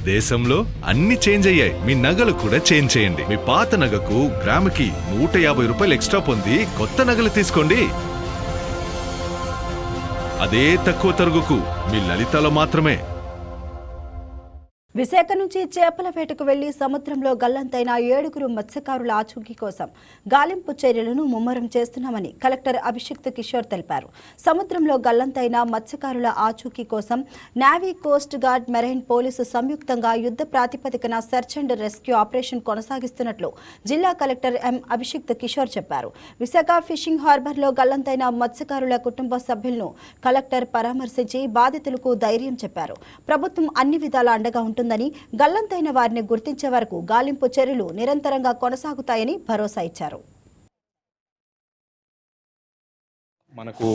దేశంలో అన్ని చేంజ్ అయ్యాయి, మీ నగలు కూడా చేంజ్ చేయండి. మీ పాత నగకు గ్రాముకి 150 రూపాయలు ఎక్స్ట్రా పొంది కొత్త నగలు తీసుకోండి. అదే తక్కువ తరుగుకు మీ లలితలో మాత్రమే. విశాఖ నుంచి చేపల వేటకు వెళ్లి సముద్రంలో గల్లంతైన 7 మత్స్యకారుల ఆచూకీ కోసం గాలింపు చర్యలను ముమ్మరం చేస్తున్నామని కలెక్టర్ అభిషిక్త్ కిషోర్ తెలిపారు. సముద్రంలో గల్లంతైన మత్స్యకారుల ఆచూకీ కోసం navy, coast guard, marine police సంయుక్తంగా యుద్ధ ప్రాతిపదికన సెర్చ్ అండ్ రెస్క్యూ ఆపరేషన్ కొనసాగిస్తున్నట్లు జిల్లా కలెక్టర్ ఎం అభిషిక్త్ కిషోర్ చెప్పారు. విశాఖ ఫిషింగ్ హార్బర్లో గల్లంతైన మత్స్యకారుల కుటుంబ సభ్యులను కలెక్టర్ పరామర్శించి బాధితులకు ధైర్యం చెప్పారు. ప్రభుత్వం అన్ని విధాల అండగా ఉంటుందని, గల్లంతైన వారిని గుర్తించే వరకు గాలింపు చర్యలు నిరంతరంగా కొనసాగుతాయని భరోసా ఇచ్చారు. మనకు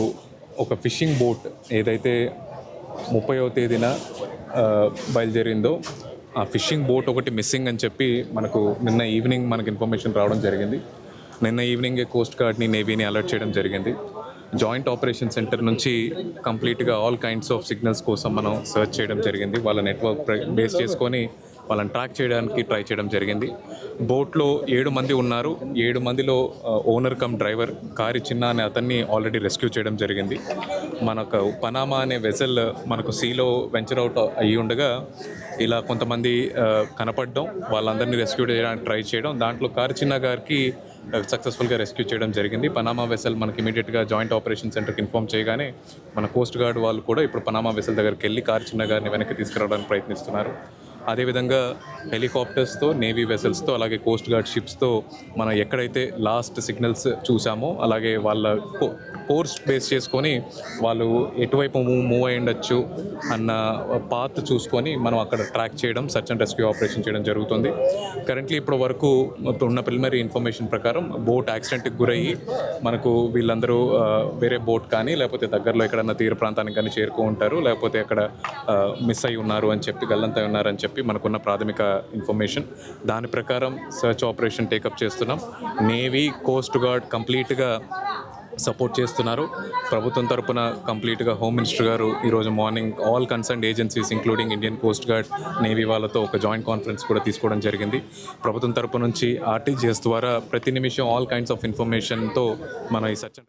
ఒక ఫిషింగ్ బోట్ ఏదైతే 30వ తేదీన బయలుదేరిందో ఆ ఫిషింగ్ బోట్ ఒకటి మిస్సింగ్ అని చెప్పి మనకు నిన్న ఈవినింగ్ మనకు ఇన్ఫర్మేషన్ రావడం జరిగింది. నిన్న ఈవినింగే కోస్ట్ గార్డ్ని, నేవీని అలర్ట్ చేయడం జరిగింది. జాయింట్ ఆపరేషన్ సెంటర్ నుంచి కంప్లీట్గా ఆల్ కైండ్స్ ఆఫ్ సిగ్నల్స్ కోసం మనం సర్చ్ చేయడం జరిగింది. వాళ్ళ నెట్వర్క్ బేస్ చేసుకొని వాళ్ళని ట్రాక్ చేయడానికి ట్రై చేయడం జరిగింది. బోట్లో 7 మంది ఉన్నారు. 7 మందిలో ఓనర్ కమ్ డ్రైవర్ కారి చిన్న అనే అతన్ని ఆల్రెడీ రెస్క్యూ చేయడం జరిగింది. మనకు పనామా అనే వెసల్ మనకు సీలో వెంచర్ అవుట్ అయ్యి ఉండగా ఇలా కొంతమంది కనపడడం, వాళ్ళందరినీ రెస్క్యూ చేయడానికి ట్రై చేయడం, దాంట్లో కారి చిన్న గారికి సక్సెస్ఫుల్గా రెస్క్యూ చేయడం జరిగింది. పనామా వెసల్ మనకి ఇమీడియట్గా జాయింట్ ఆపరేషన్ సెంటర్కి ఇన్ఫార్మ్ చేయగానే మన కోస్ట్ గార్డ్ వాళ్ళు కూడా ఇప్పుడు పనామా వెసల్ దగ్గరికి వెళ్ళి కారి చిన్న గారిని వెనక్కి తీసుకురావడానికి ప్రయత్నిస్తున్నారు. అదేవిధంగా హెలికాప్టర్స్తో, నేవీ వెసల్స్తో, అలాగే కోస్ట్ గార్డ్ షిప్స్తో మనం ఎక్కడైతే లాస్ట్ సిగ్నల్స్ చూసామో అలాగే వాళ్ళ కోర్స్ బేస్ చేసుకొని వాళ్ళు ఎటువైపు మూవ్ అయి ఉండొచ్చు అన్న పాత్ చూసుకొని మనం అక్కడ ట్రాక్ చేయడం, సర్చ్ అండ్ రెస్క్యూ ఆపరేషన్ చేయడం జరుగుతుంది. కరెంట్లీ ఇప్పుడు వరకు ఉన్న ప్రిలిమినరీ ఇన్ఫర్మేషన్ ప్రకారం బోట్ యాక్సిడెంట్కి గురయ్యి మనకు వీళ్ళందరూ వేరే బోట్ కానీ లేకపోతే దగ్గరలో ఎక్కడన్నా తీర ప్రాంతానికి కానీ చేరుకుంటారు, లేకపోతే అక్కడ మిస్ అయి ఉన్నారు అని చెప్పి, గల్లంతై ఉన్నారని చెప్పి మనకున్న ప్రాథమిక ఇన్ఫర్మేషన్. దాని ప్రకారం సర్చ్ ఆపరేషన్ టేకప్ చేస్తున్నాం. నేవీ, కోస్ట్ గార్డ్ కంప్లీట్గా సపోర్ట్ చేస్తున్నారు. ప్రభుత్వం తరపున కంప్లీట్గా హోమ్ మినిస్టర్ గారు ఈరోజు morning all concerned agencies including Indian coast guard, navy వాళ్ళతో ఒక జాయింట్ కాన్ఫరెన్స్ కూడా తీసుకోవడం జరిగింది. ప్రభుత్వం తరపు నుంచి ఆర్టీజీఎస్ ద్వారా ప్రతి నిమిషం ఆల్ కైండ్స్ ఆఫ్ ఇన్ఫర్మేషన్తో మన ఈ సర్చ్